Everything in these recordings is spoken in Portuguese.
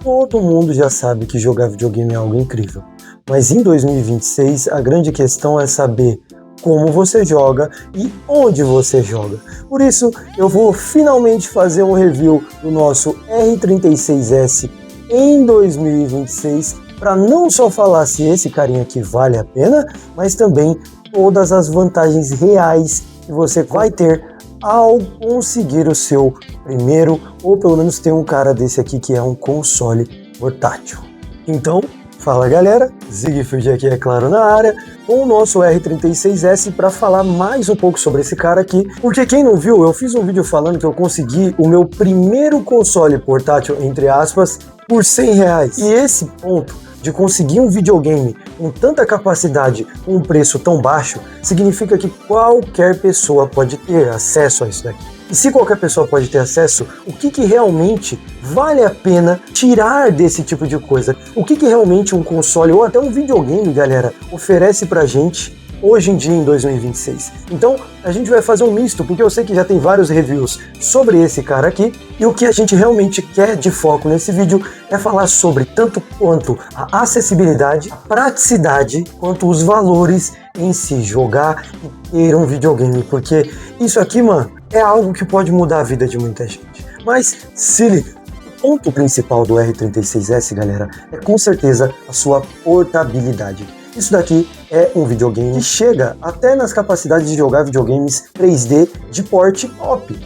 Todo mundo já sabe que jogar videogame é algo incrível, mas em 2026 a grande questão é saber como você joga e onde você joga. Por isso eu vou finalmente fazer um review do nosso R36S em 2026 para não só falar se esse carinha aqui vale a pena, mas também todas as vantagens reais que você vai ter ao conseguir o seu primeiro, ou pelo menos ter um cara desse aqui que é um console portátil. Então, fala galera, Siegfried aqui é claro na área, com o nosso R36S para falar mais um pouco sobre esse cara aqui, porque quem não viu, eu fiz um vídeo falando que eu consegui o meu primeiro console portátil, entre aspas, por R$100, e esse ponto de conseguir um videogame com tanta capacidade, com um preço tão baixo, significa que qualquer pessoa pode ter acesso a isso daqui. E se qualquer pessoa pode ter acesso, o que realmente vale a pena tirar desse tipo de coisa? O que realmente um console ou até um videogame, galera, oferece pra gente hoje em dia em 2026. Então a gente vai fazer um misto, porque eu sei que já tem vários reviews sobre esse cara aqui, e o que a gente realmente quer de foco nesse vídeo é falar sobre tanto quanto a acessibilidade, a praticidade, quanto os valores em se jogar e ter um videogame, porque isso aqui, mano, é algo que pode mudar a vida de muita gente. Mas se liga, o ponto principal do R36S, galera, é com certeza a sua portabilidade. Isso daqui é um videogame que chega até nas capacidades de jogar videogames 3D de porte top.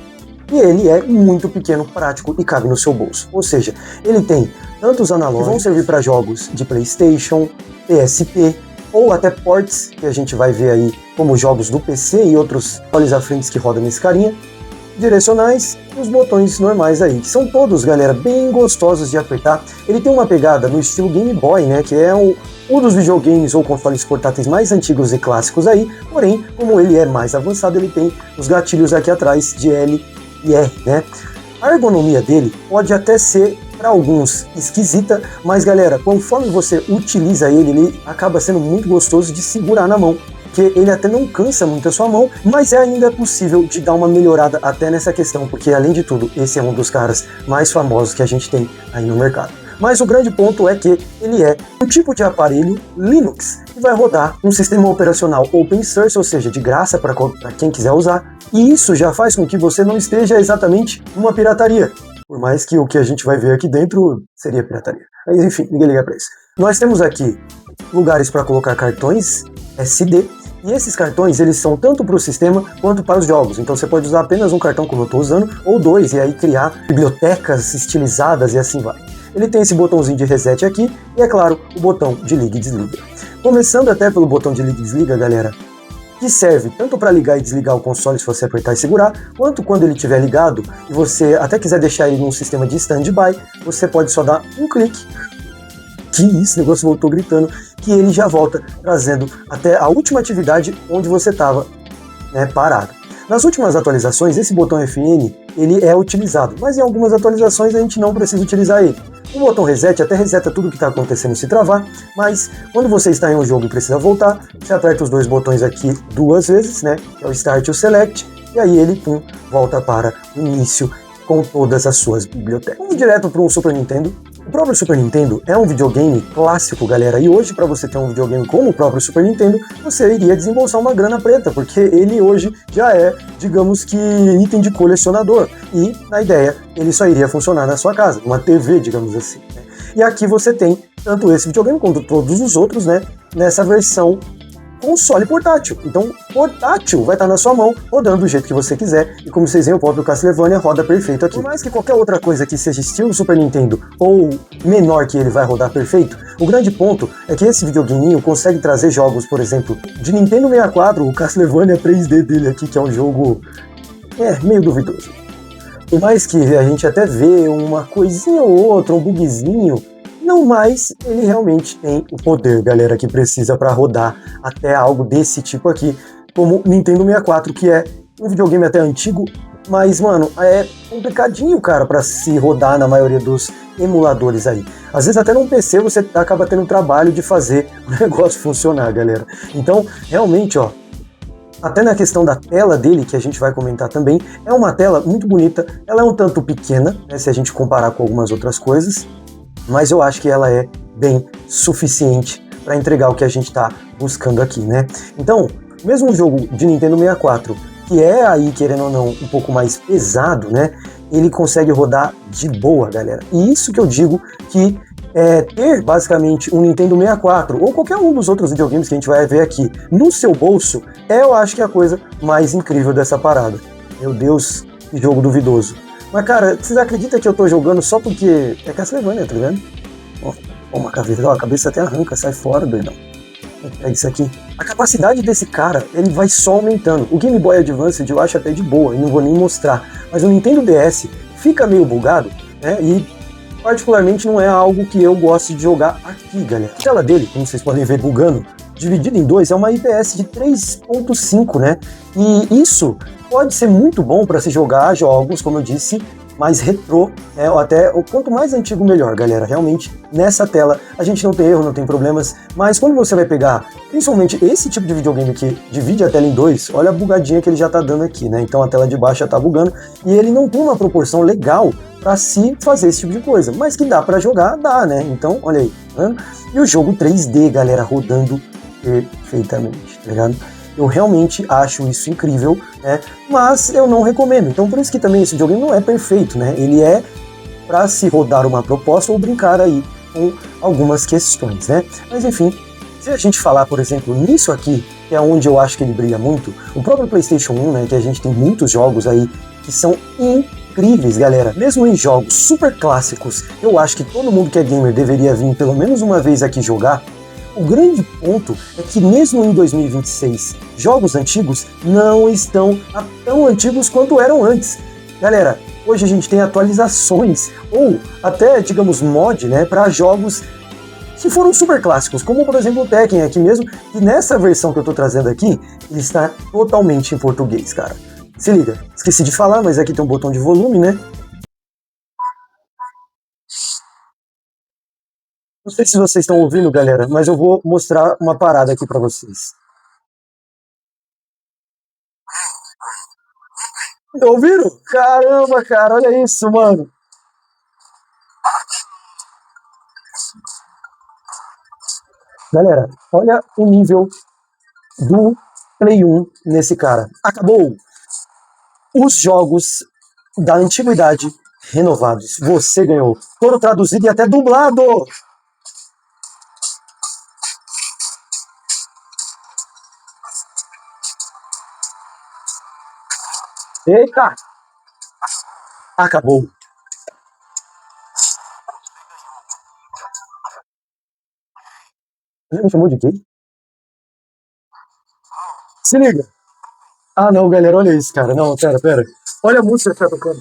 E ele é muito pequeno, prático e cabe no seu bolso. Ou seja, ele tem tantos analógicos que vão servir para jogos de PlayStation, PSP, ou até ports, que a gente vai ver aí como jogos do PC e outros olhos à frente que rodam nesse carinha, direcionais e os botões normais aí, que são todos, galera, bem gostosos de apertar. Ele tem uma pegada no estilo Game Boy, né, que é um dos videogames ou consoles portáteis mais antigos e clássicos aí, porém, como ele é mais avançado, ele tem os gatilhos aqui atrás de L e R, né. A ergonomia dele pode até ser, para alguns, esquisita, mas galera, conforme você utiliza ele, ele acaba sendo muito gostoso de segurar na mão, porque ele até não cansa muito a sua mão, mas ainda possível de dar uma melhorada até nessa questão, porque além de tudo, esse é um dos caras mais famosos que a gente tem aí no mercado. Mas o grande ponto é que ele é um tipo de aparelho Linux, que vai rodar um sistema operacional open source, ou seja, de graça para quem quiser usar, e isso já faz com que você não esteja exatamente numa pirataria, por mais que o que a gente vai ver aqui dentro seria pirataria. Mas enfim, ninguém liga para isso. Nós temos aqui lugares para colocar cartões SD, e esses cartões, eles são tanto para o sistema quanto para os jogos. Então você pode usar apenas um cartão, como eu estou usando, ou dois, e aí criar bibliotecas estilizadas e assim vai. Ele tem esse botãozinho de reset aqui, e é claro, o botão de liga e desliga. Começando até pelo botão de liga e desliga, galera, que serve tanto para ligar e desligar o console se você apertar e segurar, quanto quando ele estiver ligado, e você até quiser deixar ele num sistema de stand-by, você pode só dar um clique. Que isso, o negócio voltou gritando, que ele já volta trazendo até a última atividade onde você estava, né, parado. Nas últimas atualizações, esse botão FN ele é utilizado, mas em algumas atualizações a gente não precisa utilizar ele. O botão reset até reseta tudo que está acontecendo se travar, mas quando você está em um jogo e precisa voltar, você aperta os dois botões aqui duas vezes, né, que é o Start e o Select, e aí ele volta para o início com todas as suas bibliotecas. Vamos direto para um Super Nintendo. O próprio Super Nintendo é um videogame clássico, galera, e hoje para você ter um videogame como o próprio Super Nintendo, você iria desembolsar uma grana preta, porque ele hoje já é, digamos que, item de colecionador, e na ideia ele só iria funcionar na sua casa, uma TV, digamos assim, né? E aqui você tem tanto esse videogame quanto todos os outros, né, nessa versão console portátil. Então, portátil vai estar na sua mão, rodando do jeito que você quiser, e como vocês veem, o próprio Castlevania roda perfeito aqui. Por mais que qualquer outra coisa que seja estilo Super Nintendo ou menor que ele vai rodar perfeito, o grande ponto é que esse videogameinho consegue trazer jogos, por exemplo, de Nintendo 64, o Castlevania 3D dele aqui, que é um jogo meio duvidoso. Por mais que a gente até vê uma coisinha ou outra, um bugzinho, não mais, ele realmente tem o poder, galera, que precisa para rodar até algo desse tipo aqui, como Nintendo 64, que é um videogame até antigo, mas, mano, é complicadinho, cara, para se rodar na maioria dos emuladores aí. Às vezes até num PC você acaba tendo o trabalho de fazer o negócio funcionar, galera. Então, realmente, ó, até na questão da tela dele, que a gente vai comentar também, é uma tela muito bonita, ela é um tanto pequena, né, se a gente comparar com algumas outras coisas, mas eu acho que ela é bem suficiente para entregar o que a gente está buscando aqui, né? Então, mesmo um jogo de Nintendo 64, que é aí, querendo ou não, um pouco mais pesado, né? Ele consegue rodar de boa, galera. E isso que eu digo que ter basicamente um Nintendo 64 ou qualquer um dos outros videogames que a gente vai ver aqui no seu bolso, eu acho que é a coisa mais incrível dessa parada. Meu Deus, que jogo duvidoso. Mas, cara, vocês acreditam que eu tô jogando só porque é Castlevania, tá ligado? Ó, uma caveira, ó, a cabeça até arranca, sai fora, doidão. É isso aqui. A capacidade desse cara, ele vai só aumentando. O Game Boy Advance eu acho até de boa, e não vou nem mostrar. Mas o Nintendo DS fica meio bugado, né? E particularmente não é algo que eu gosto de jogar aqui, galera. A tela dele, como vocês podem ver bugando, dividida em dois, é uma IPS de 3.5, né? E isso pode ser muito bom para se jogar jogos, como eu disse, mais retrô, né? Ou até quanto mais antigo melhor, galera. Realmente, nessa tela a gente não tem erro, não tem problemas, mas quando você vai pegar, principalmente esse tipo de videogame que divide a tela em dois, olha a bugadinha que ele já tá dando aqui, né? Então a tela de baixo já tá bugando e ele não tem uma proporção legal para se fazer esse tipo de coisa, mas que dá para jogar, dá, né? Então, olha aí, né? E o jogo 3D, galera, rodando perfeitamente, tá ligado? Eu realmente acho isso incrível, né? Mas eu não recomendo. Então por isso que também esse jogo não é perfeito, né? Ele é para se rodar uma proposta ou brincar aí com algumas questões, né? Mas enfim, se a gente falar, por exemplo, nisso aqui, que é onde eu acho que ele brilha muito, o próprio PlayStation 1, né? Que a gente tem muitos jogos aí que são incríveis, galera. Mesmo em jogos super clássicos, eu acho que todo mundo que é gamer deveria vir pelo menos uma vez aqui jogar. O grande ponto é que mesmo em 2026, jogos antigos não estão tão antigos quanto eram antes. Galera, hoje a gente tem atualizações ou até, digamos, mod, né, para jogos que foram super clássicos, como por exemplo o Tekken aqui mesmo, e nessa versão que eu tô trazendo aqui, ele está totalmente em português, cara. Se liga, esqueci de falar, mas aqui tem um botão de volume, né? Não sei se vocês estão ouvindo, galera, mas eu vou mostrar uma parada aqui pra vocês. Ouviram? Caramba, cara, olha isso, mano. Galera, olha o nível do Play 1 nesse cara. Acabou os jogos da antiguidade renovados. Você ganhou. Todo traduzido e até dublado. Eita! Acabou. Ele me chamou de quê? Se liga. Ah, não, galera, olha isso, cara. Não, pera. Olha a música que tá tocando.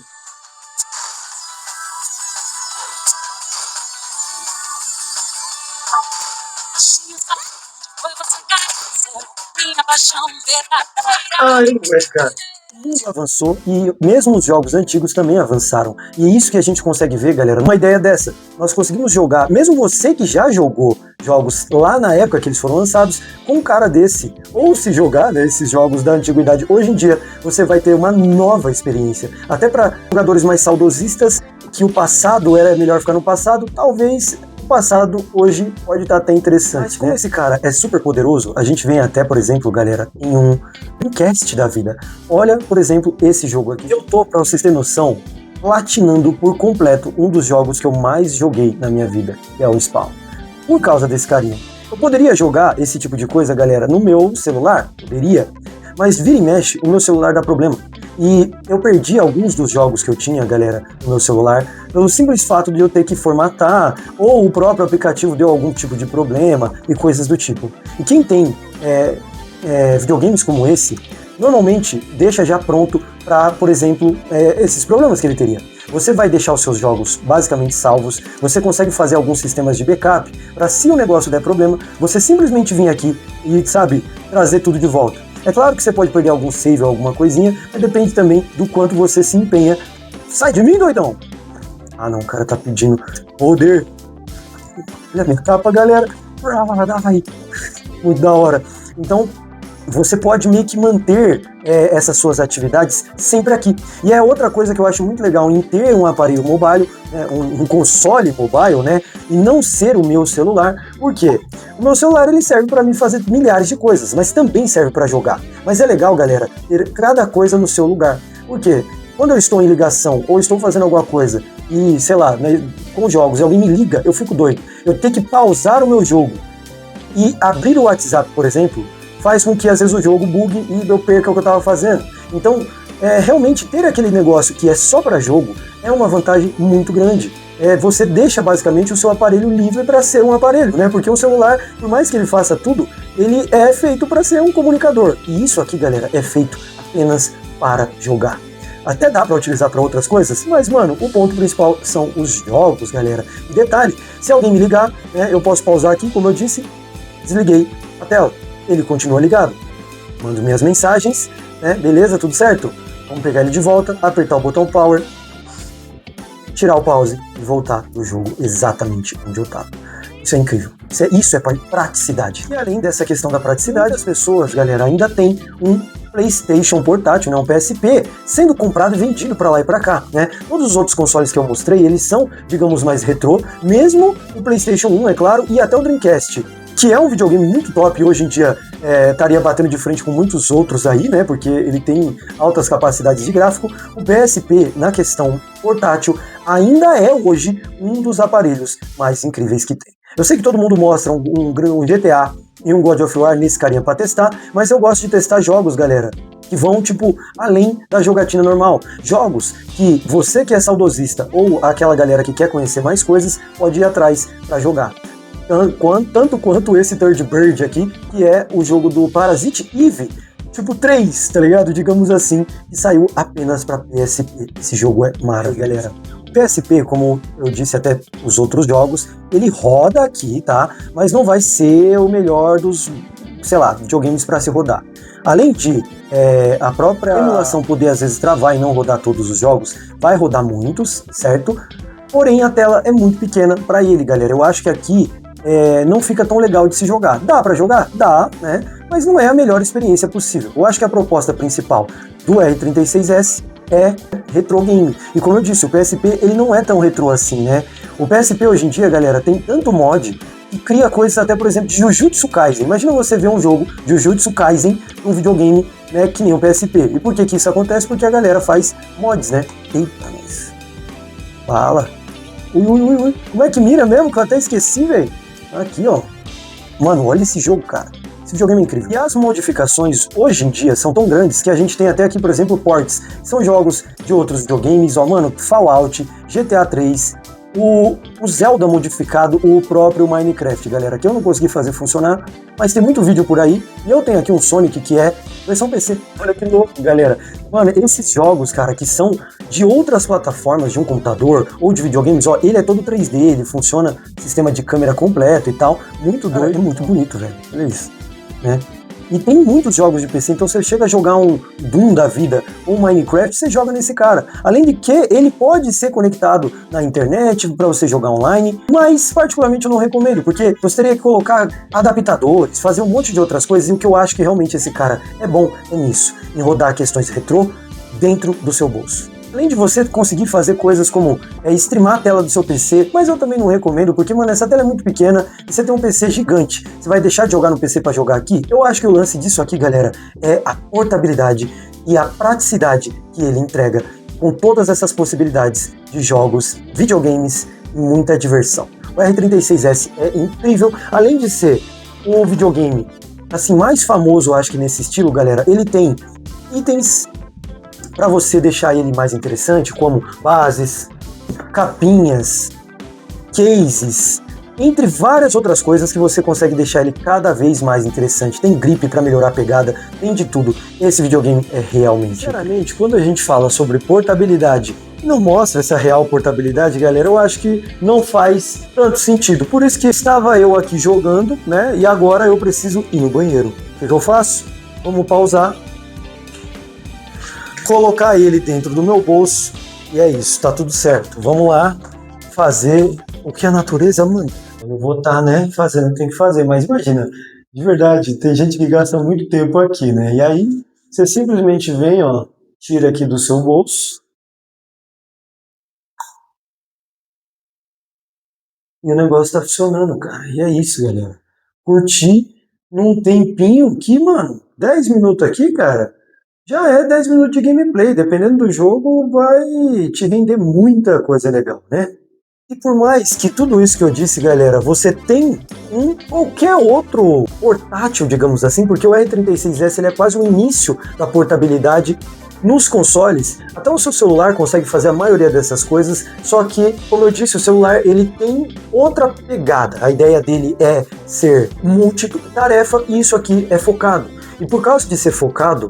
Ai, ué, cara. O mundo avançou e mesmo os jogos antigos também avançaram. E é isso que a gente consegue ver, galera, numa ideia dessa. Nós conseguimos jogar, mesmo você que já jogou jogos lá na época que eles foram lançados, com um cara desse, ou se jogar, né, esses jogos da antiguidade, hoje em dia você vai ter uma nova experiência. Até para jogadores mais saudosistas, que o passado era melhor ficar no passado, talvez o passado hoje pode estar até interessante. Mas como esse cara é super poderoso, a gente vem até, por exemplo, galera, em um cast da vida. Olha, por exemplo, esse jogo aqui. Eu tô, pra vocês terem noção, platinando por completo um dos jogos que eu mais joguei na minha vida, que é o Spawn. Por causa desse carinha. Eu poderia jogar esse tipo de coisa, galera, no meu celular? Poderia. Mas vira e mexe, o meu celular dá problema. E eu perdi alguns dos jogos que eu tinha, galera, no meu celular, pelo simples fato de eu ter que formatar, ou o próprio aplicativo deu algum tipo de problema e coisas do tipo. E quem tem videogames como esse, normalmente deixa já pronto para, por exemplo, esses problemas que ele teria. Você vai deixar os seus jogos basicamente salvos, você consegue fazer alguns sistemas de backup para, se o negócio der problema, você simplesmente vir aqui e, sabe, trazer tudo de volta. É claro que você pode perder algum save ou alguma coisinha, mas depende também do quanto você se empenha. Sai de mim, doidão! Ah não, o cara tá pedindo poder. Olha a minha capa, galera. Ai, muito da hora. Então, você pode meio que manter essas suas atividades sempre aqui. E é outra coisa que eu acho muito legal em ter um aparelho mobile, né, um console mobile, né, e não ser o meu celular. Por quê? O meu celular ele serve para mim fazer milhares de coisas, mas também serve para jogar. Mas é legal, galera, ter cada coisa no seu lugar. Por quê? Quando eu estou em ligação ou estou fazendo alguma coisa e, sei lá, né, com jogos, alguém me liga, eu fico doido. Eu tenho que pausar o meu jogo e abrir o WhatsApp, por exemplo, faz com que às vezes o jogo bugue e eu perca o que eu estava fazendo. Então, realmente ter aquele negócio que é só para jogo é uma vantagem muito grande. Você deixa basicamente o seu aparelho livre para ser um aparelho, né? Porque o celular, por mais que ele faça tudo, ele é feito para ser um comunicador. E isso aqui, galera, é feito apenas para jogar. Até dá para utilizar para outras coisas, mas, mano, o ponto principal são os jogos, galera. E detalhe, se alguém me ligar, né, eu posso pausar aqui, como eu disse, desliguei a tela. Ele continua ligado. Mando minhas mensagens, né? Beleza, tudo certo? Vamos pegar ele de volta, apertar o botão Power, tirar o pause e voltar do jogo exatamente onde eu estava. Isso é incrível. Isso é praticidade. E além dessa questão da praticidade, as pessoas, galera, ainda tem um PlayStation portátil, né, um PSP, sendo comprado e vendido para lá e para cá, né? Todos os outros consoles que eu mostrei, eles são, digamos, mais retrô, mesmo o PlayStation 1, é claro, e até o Dreamcast, que é um videogame muito top e hoje em dia estaria batendo de frente com muitos outros aí, né? Porque ele tem altas capacidades de gráfico. O PSP, na questão portátil, ainda é hoje um dos aparelhos mais incríveis que tem. Eu sei que todo mundo mostra um GTA e um God of War nesse carinha pra testar, mas eu gosto de testar jogos, galera, que vão, tipo, além da jogatina normal. Jogos que você que é saudosista ou aquela galera que quer conhecer mais coisas pode ir atrás pra jogar. Tanto quanto esse Third Bird aqui, que é o jogo do Parasite Eve, tipo 3, tá ligado? Digamos assim, que saiu apenas pra PSP. Esse jogo é maravilhoso, galera. O PSP, como eu disse até os outros jogos, ele roda aqui, tá? Mas não vai ser o melhor dos, sei lá, videogames pra se rodar. Além de a própria emulação poder às vezes travar e não rodar todos os jogos, vai rodar muitos, certo? Porém, a tela é muito pequena pra ele, galera. Eu acho que aqui não fica tão legal de se jogar. Dá pra jogar? Dá, né? Mas não é a melhor experiência possível. Eu acho que a proposta principal do R36S é retro game. E como eu disse, o PSP ele não é tão retrô assim, né? O PSP hoje em dia, galera, tem tanto mod que cria coisas até, por exemplo, de Jujutsu Kaisen. Imagina você ver um jogo de Jujutsu Kaisen num videogame, né, que nem o PSP. E por que que isso acontece? Porque a galera faz mods, né? Eita, mas... Fala. Ui. Como é que mira mesmo? Que eu até esqueci, velho. Aqui, ó. Mano, olha esse jogo, cara. Esse videogame é incrível. E as modificações hoje em dia são tão grandes que a gente tem até aqui, por exemplo, ports. São jogos de outros videogames, ó, mano, Fallout, GTA 3, o Zelda modificado, o próprio Minecraft, galera, que eu não consegui fazer funcionar, mas tem muito vídeo por aí. E eu tenho aqui um Sonic que é versão PC. Olha que louco, galera. Mano, esses jogos, cara, que são de outras plataformas, de um computador ou de videogames, ó, ele é todo 3D, ele funciona sistema de câmera completo e tal. Muito doido, muito bonito, velho. Olha isso, né? E tem muitos jogos de PC, então você chega a jogar um Doom da vida ou Minecraft, você joga nesse cara. Além de que ele pode ser conectado na internet para você jogar online, mas particularmente eu não recomendo, porque você teria que colocar adaptadores, fazer um monte de outras coisas, e o que eu acho que realmente esse cara é bom é nisso, em rodar questões retrô dentro do seu bolso. Além de você conseguir fazer coisas como streamar a tela do seu PC, mas eu também não recomendo, porque, mano, essa tela é muito pequena e você tem um PC gigante. Você vai deixar de jogar no PC para jogar aqui? Eu acho que o lance disso aqui, galera, é a portabilidade e a praticidade que ele entrega, com todas essas possibilidades de jogos, videogames e muita diversão. O R36S é incrível, além de ser um videogame assim mais famoso, eu acho que nesse estilo, galera, ele tem itens para você deixar ele mais interessante, como bases, capinhas, cases, entre várias outras coisas que você consegue deixar ele cada vez mais interessante. Tem grip para melhorar a pegada, tem de tudo. Esse videogame é realmente... Sinceramente, quando a gente fala sobre portabilidade e não mostra essa real portabilidade, galera, eu acho que não faz tanto sentido. Por isso que estava eu aqui jogando, né, e agora eu preciso ir no banheiro. O que eu faço? Vamos pausar, colocar ele dentro do meu bolso e é isso, tá tudo certo. Vamos lá fazer o que a natureza manda. Eu vou estar, né, fazendo o que tem que fazer, mas imagina, De verdade, tem gente que gasta muito tempo aqui, né? E aí, você simplesmente vem, ó, tira aqui do seu bolso e o negócio tá funcionando, cara. E é isso, galera. Curti num tempinho que, mano, 10 minutos aqui, cara, já é 10 minutos de gameplay. Dependendo do jogo, vai te render muita coisa legal, né? E por mais que tudo isso que eu disse, galera, você tem um qualquer outro portátil, digamos assim, porque o R36S ele é quase o início da portabilidade nos consoles. Até o seu celular consegue fazer a maioria dessas coisas, só que, como eu disse, o celular ele tem outra pegada. A ideia dele é ser multitarefa e isso aqui é focado. E por causa de ser focado,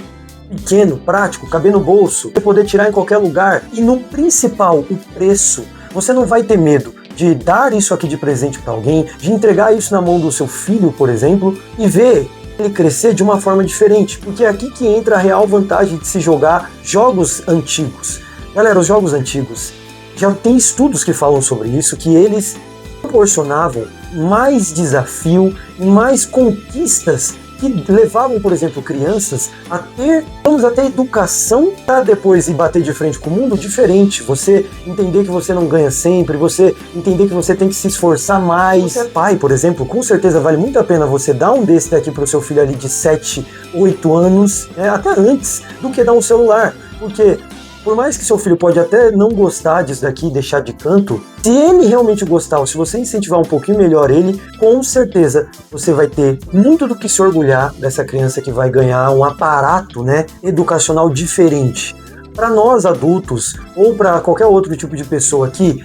pequeno, prático, caber no bolso, você poder tirar em qualquer lugar e no principal, o preço. Você não vai ter medo de dar isso aqui de presente para alguém, de entregar isso na mão do seu filho, por exemplo, e ver ele crescer de uma forma diferente, porque é aqui que entra a real vantagem de se jogar jogos antigos. Galera, os jogos antigos, já tem estudos que falam sobre isso, que eles proporcionavam mais desafio e mais conquistas que levavam, por exemplo, crianças a ter, vamos até educação para depois ir bater de frente com o mundo diferente. Você entender que você não ganha sempre, você entender que você tem que se esforçar mais. Você é pai, por exemplo, com certeza vale muito a pena você dar um desse daqui para o seu filho ali de 7, 8 anos, até antes, do que dar um celular. Porque por mais que seu filho pode até não gostar disso daqui e deixar de canto, se ele realmente gostar, ou se você incentivar um pouquinho melhor ele, com certeza você vai ter muito do que se orgulhar dessa criança que vai ganhar um aparato, né, educacional diferente. Para nós adultos, ou para qualquer outro tipo de pessoa aqui,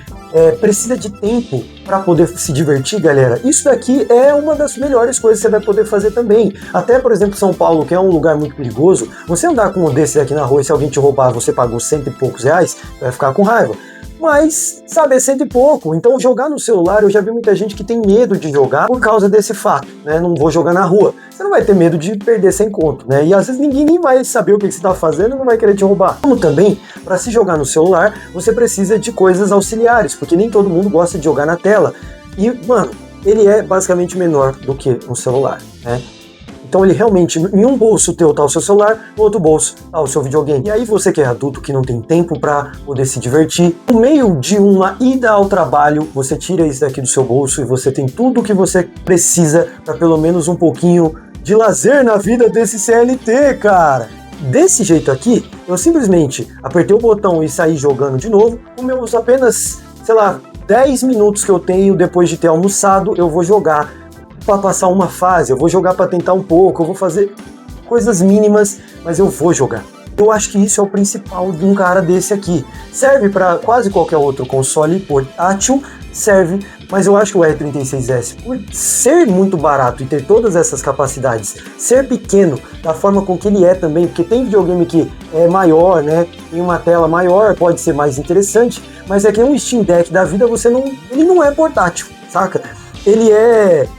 precisa de tempo para poder se divertir, galera. Isso daqui é uma das melhores coisas que você vai poder fazer também. Até, por exemplo, São Paulo, que é um lugar muito perigoso, você andar com um desse aqui na rua e se alguém te roubar, você pagou 100 e poucos reais, vai ficar com raiva. Mas, sabe, é 100 e pouco. Então, jogar no celular, eu já vi muita gente que tem medo de jogar por causa desse fato, né? Não vou jogar na rua. Você não vai ter medo de perder sem conto, né? E às vezes ninguém nem vai saber o que você está fazendo e não vai querer te roubar. Como também, para se jogar no celular, você precisa de coisas auxiliares, porque nem todo mundo gosta de jogar na tela. E, mano, ele é basicamente menor do que um celular, né? Então ele realmente, em um bolso teu tá o seu celular, no outro bolso tá o seu videogame. E aí você que é adulto, que não tem tempo para poder se divertir, no meio de uma ida ao trabalho, você tira isso daqui do seu bolso e você tem tudo o que você precisa para pelo menos um pouquinho de lazer na vida desse CLT, cara. Desse jeito aqui, eu simplesmente apertei o botão e saí jogando de novo, com meus apenas, sei lá, 10 minutos que eu tenho depois de ter almoçado, eu vou jogar para passar uma fase, eu vou jogar para tentar um pouco, eu vou fazer coisas mínimas, mas eu vou jogar. Eu acho que isso é o principal de um cara desse aqui. Serve para quase qualquer outro console portátil, serve, mas eu acho que o R36S, por ser muito barato e ter todas essas capacidades, ser pequeno da forma com que ele é também, porque tem videogame que é maior, né? Tem uma tela maior, pode ser mais interessante, mas é que um Steam Deck da vida, ele não é portátil, saca? Ele é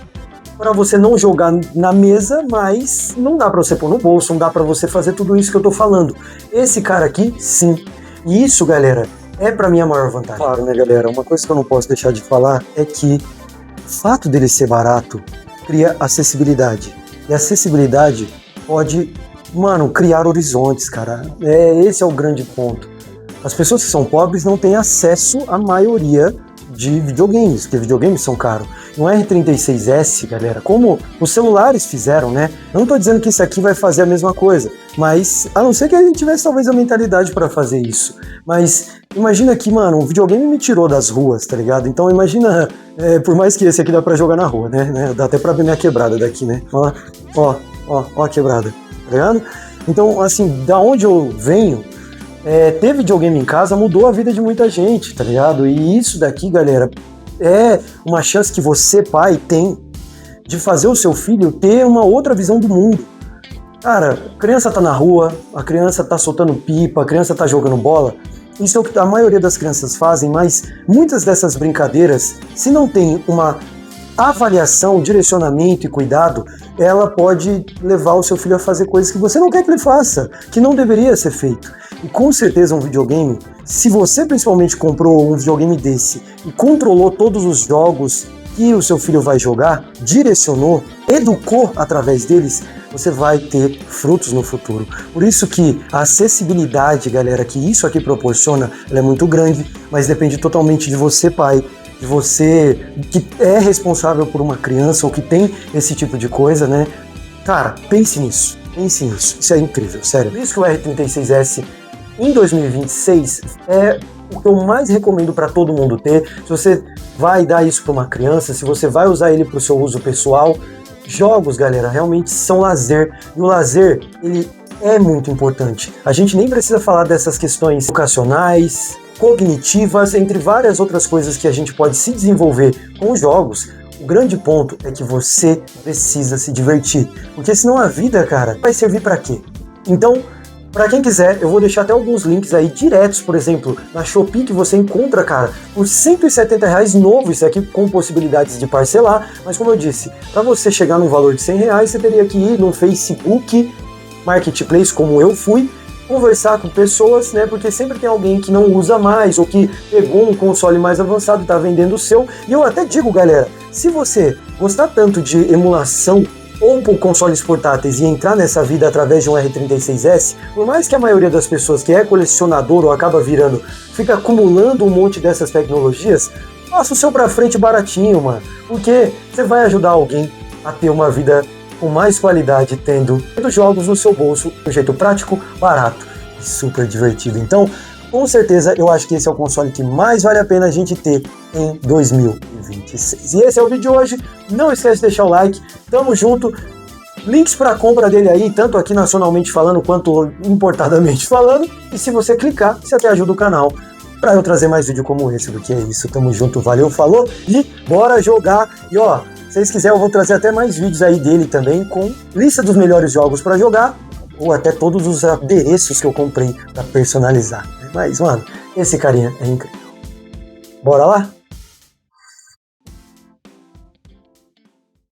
para você não jogar na mesa, mas não dá para você pôr no bolso, não dá para você fazer tudo isso que eu tô falando. Esse cara aqui, sim. E isso, galera, é para mim a maior vantagem. Claro, né, galera? Uma coisa que eu não posso deixar de falar é que o fato dele ser barato cria acessibilidade. E acessibilidade pode, mano, criar horizontes, cara. Esse é o grande ponto. As pessoas que são pobres não têm acesso à maioria de videogames, porque videogames são caros. No R36S, galera, como os celulares fizeram, né? Eu não tô dizendo que isso aqui vai fazer a mesma coisa, mas a não ser que a gente tivesse talvez a mentalidade para fazer isso. Mas imagina que, mano, o videogame me tirou das ruas, tá ligado? Então imagina, por mais que esse aqui dá pra jogar na rua, né? Dá até pra ver minha quebrada daqui, né? Ó a quebrada, tá ligado? Então, assim, da onde eu venho, ter videogame em casa mudou a vida de muita gente, tá ligado? E isso daqui, galera, é uma chance que você, pai, tem de fazer o seu filho ter uma outra visão do mundo. Cara, a criança tá na rua, a criança tá soltando pipa, a criança tá jogando bola. Isso é o que a maioria das crianças fazem, mas muitas dessas brincadeiras, se não tem uma avaliação, direcionamento e cuidado, ela pode levar o seu filho a fazer coisas que você não quer que ele faça, que não deveria ser feito. E com certeza um videogame, se você principalmente comprou um videogame desse e controlou todos os jogos que o seu filho vai jogar, direcionou, educou através deles, você vai ter frutos no futuro. Por isso que a acessibilidade, galera, que isso aqui proporciona, ela é muito grande, mas depende totalmente de você, pai, de você que é responsável por uma criança ou que tem esse tipo de coisa, né? Cara, pense nisso, isso é incrível, sério. Por isso que o R36S em 2026 é o que eu mais recomendo para todo mundo ter. Se você vai dar isso para uma criança, se você vai usar ele para o seu uso pessoal, jogos, galera, realmente são lazer. E o lazer, ele é muito importante. A gente nem precisa falar dessas questões educacionais, cognitivas, entre várias outras coisas que a gente pode se desenvolver com os jogos. O grande ponto é que você precisa se divertir, porque senão a vida, cara, vai servir para quê? Então, para quem quiser, eu vou deixar até alguns links aí diretos, por exemplo, na Shopee, que você encontra, cara, por R$170 novo, isso aqui com possibilidades de parcelar, mas como eu disse, para você chegar num valor de R$100, você teria que ir no Facebook Marketplace, como eu fui, conversar com pessoas, né, porque sempre tem alguém que não usa mais, ou que pegou um console mais avançado e tá vendendo o seu, e eu até digo, galera, se você gostar tanto de emulação, ou por consoles portáteis e entrar nessa vida através de um R36S, por mais que a maioria das pessoas que é colecionador ou acaba virando, fica acumulando um monte dessas tecnologias, faça o seu pra frente baratinho, mano, porque você vai ajudar alguém a ter uma vida com mais qualidade, tendo jogos no seu bolso, de um jeito prático, barato e super divertido. Então, com certeza, eu acho que esse é o console que mais vale a pena a gente ter em 2026. E esse é o vídeo de hoje. Não esquece de deixar o like. Tamo junto. Links para compra dele aí, tanto aqui nacionalmente falando, quanto importadamente falando. E se você clicar, você até ajuda o canal para eu trazer mais vídeo como esse, porque é isso. Tamo junto, valeu, falou e bora jogar. E ó, se vocês quiserem, eu vou trazer até mais vídeos aí dele também, com lista dos melhores jogos para jogar, ou até todos os adereços que eu comprei para personalizar. Mas, mano, esse carinha é incrível. Bora lá?